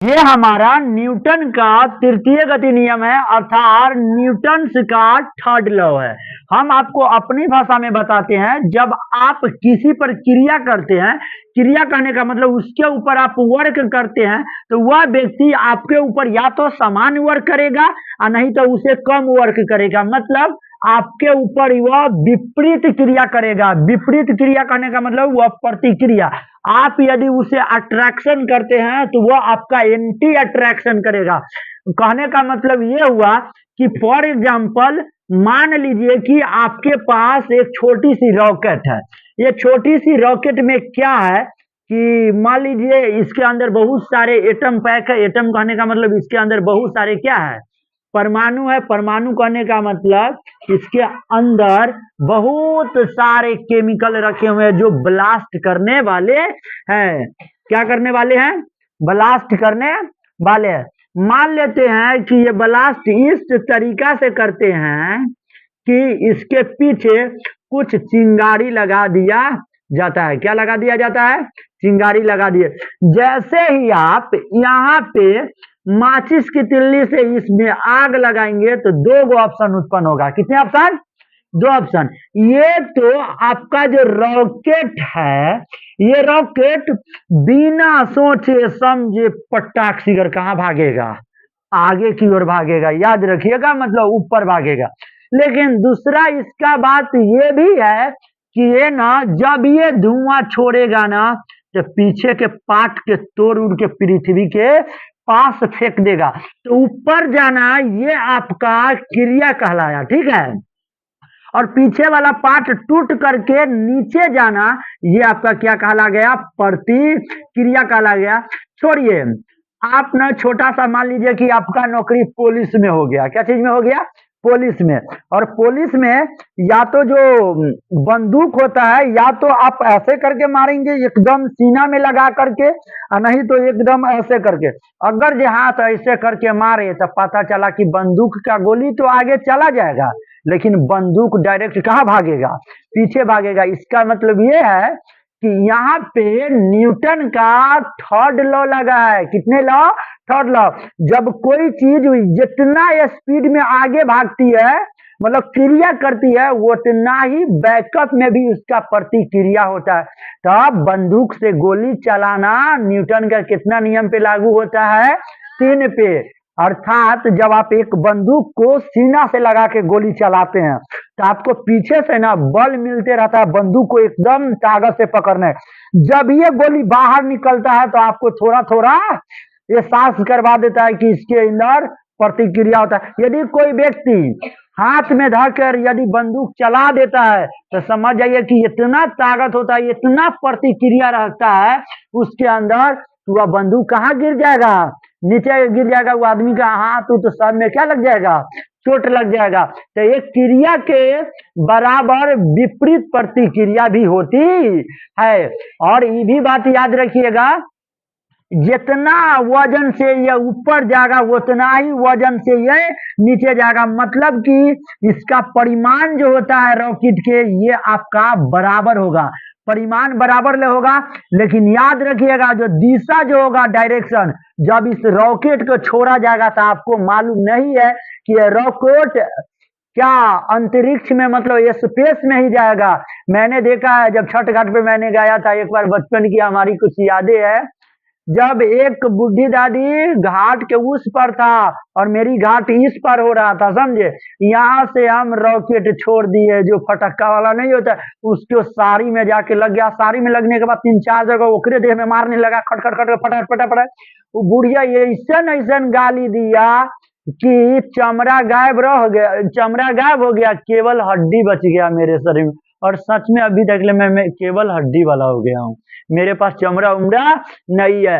ये हमारा न्यूटन का तृतीय गति नियम है, अर्थात न्यूटन का थर्ड लॉ है। हम आपको अपनी भाषा में बताते हैं, जब आप किसी पर क्रिया करते हैं, क्रिया करने का मतलब उसके ऊपर आप वर्क करते हैं, तो वह व्यक्ति आपके ऊपर या तो समान वर्क करेगा और नहीं तो उसे कम वर्क करेगा। मतलब आपके ऊपर वह विपरीत क्रिया करेगा। विपरीत क्रिया करने का मतलब वह प्रतिक्रिया। आप यदि उसे अट्रैक्शन करते हैं तो वह आपका एंटी अट्रैक्शन करेगा। कहने का मतलब ये हुआ कि फॉर एग्जाम्पल मान लीजिए कि आपके पास एक छोटी सी रॉकेट है। ये छोटी सी रॉकेट में क्या है कि मान लीजिए इसके अंदर बहुत सारे एटम पैक है। एटम कहने का मतलब इसके अंदर बहुत सारे क्या है, परमाणु है। परमाणु कहने का मतलब इसके अंदर बहुत सारे केमिकल रखे हुए हैं जो ब्लास्ट करने वाले हैं। क्या करने वाले हैं? ब्लास्ट करने वाले हैं। मान लेते हैं कि ये ब्लास्ट इस तरीका से करते हैं कि इसके पीछे कुछ चिंगारी लगा दिया जाता है। क्या लगा दिया जाता है? चिंगारी लगा दिए। जैसे ही आप यहाँ पे माचिस की तिल्ली से इसमें आग लगाएंगे तो दो गो ऑप्शन उत्पन्न होगा। कितने ऑप्शन? दो ऑप्शन। ये तो आपका जो रॉकेट है, ये रॉकेट बिना सोचे समझे पटाख सिगर कहाँ भागेगा? आगे की ओर भागेगा। याद रखिएगा, मतलब ऊपर भागेगा। लेकिन दूसरा इसका बात ये भी है कि ये ना जब ये धुआं छोड़ेगा ना तो पीछे के पार्ट के तोड़ उड़ के पृथ्वी के पास फेंक देगा। तो ऊपर जाना ये आपका क्रिया कहलाया, ठीक है। और पीछे वाला पार्ट टूट करके नीचे जाना ये आपका क्या कहला गया? प्रतिक्रिया कहला गया। छोड़िए, आप ना छोटा सा मान लीजिए कि आपका नौकरी पुलिस में हो गया। क्या चीज में हो गया? पुलिस में। और पुलिस में या तो जो बंदूक होता है, या तो आप ऐसे करके मारेंगे एकदम सीना में लगा करके, और नहीं तो एकदम ऐसे करके। अगर जो हाथ ऐसे करके मारे तो पता चला कि बंदूक का गोली तो आगे चला जाएगा, लेकिन बंदूक डायरेक्ट कहाँ भागेगा? पीछे भागेगा। इसका मतलब ये है कि यहाँ पे न्यूटन का थर्ड लॉ लगा है। कितने लॉ? Third law. जब कोई चीज जितना स्पीड में आगे भागती है, मतलब क्रिया करती है, उतना ही बैकअप में भी उसका प्रतिक्रिया होता है। तब बंदूक से गोली चलाना न्यूटन का कितना नियम पे लागू होता है? 3 पे। अर्थात जब आप एक बंदूक को सीना से लगा के गोली चलाते हैं तो आपको पीछे से ना बल मिलते रहता है बंदूक को एकदम ताकत से पकड़ने। जब ये गोली बाहर निकलता है तो आपको थोड़ा थोड़ा ये सांस करवा देता है कि इसके अंदर प्रतिक्रिया होता है। यदि कोई व्यक्ति हाथ में धरकर यदि बंदूक चला देता है तो समझ जाइए कि इतना ताकत होता है, इतना प्रतिक्रिया रहता है उसके अंदर, वह बंदूक कहाँ गिर जाएगा? नीचे गिर जाएगा। वो आदमी का हाथ तो सर में क्या लग जाएगा? चोट लग जाएगा। तो एक क्रिया के बराबर विपरीत प्रतिक्रिया भी होती है। और ये भी बात याद रखिएगा, जितना वजन से ये ऊपर जाएगा उतना ही वजन से ये नीचे जाएगा। मतलब कि इसका परिमाण जो होता है रॉकेट के, ये आपका बराबर होगा। परिमाण बराबर ले होगा, लेकिन याद रखिएगा जो दिशा जो होगा, डायरेक्शन, जब इस रॉकेट को छोड़ा जाएगा तो आपको मालूम नहीं है कि ये रॉकेट क्या अंतरिक्ष में, मतलब ये स्पेस में ही जाएगा। मैंने देखा है जब छठ घाट पे मैंने गया था एक बार, बचपन की हमारी कुछ यादें है। जब एक बुढ़ी दादी घाट के उस पर था और मेरी घाट इस पर हो रहा था, समझे। यहाँ से हम रॉकेट छोड़ दिए, जो फटक्का वाला नहीं होता, उसको साड़ी में जाके लग गया। साड़ी में लगने के बाद 3-4 जगह ओकरे देह में मारने लगा, खट खट खट फटाफट फटाफट। वो बुढ़िया ये ऐसन ऐसन गाली दिया कि चमड़ा गायब रह गया, चमड़ा गायब हो गया, केवल हड्डी बच गया मेरे शरीर में। और सच में अभी तक मैं केवल हड्डी वाला हो गया हूँ, मेरे पास चमड़ा उमड़ा नहीं है।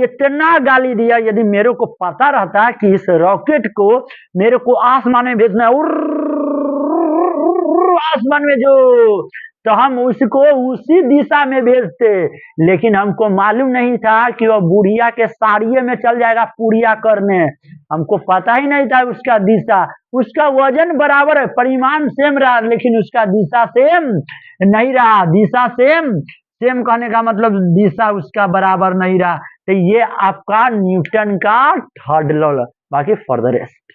इतना गाली दिया। यदि मेरे को पता रहता कि इस रॉकेट को मेरे को आसमान में भेजना है, आसमान में जो, तो हम उसको उसी दिशा में भेजते। लेकिन हमको मालूम नहीं था कि वह बुढ़िया के साड़िये में चल जाएगा पूड़िया करने। हमको पता ही नहीं था उसका दिशा। उसका वजन बराबर है, परिमाण सेम रहा, लेकिन उसका दिशा सेम नहीं रहा। दिशा सेम, सेम कहने का मतलब दिशा उसका बराबर नहीं रहा। तो ये आपका न्यूटन का थर्ड लॉ, बाकी फॉर द रेस्ट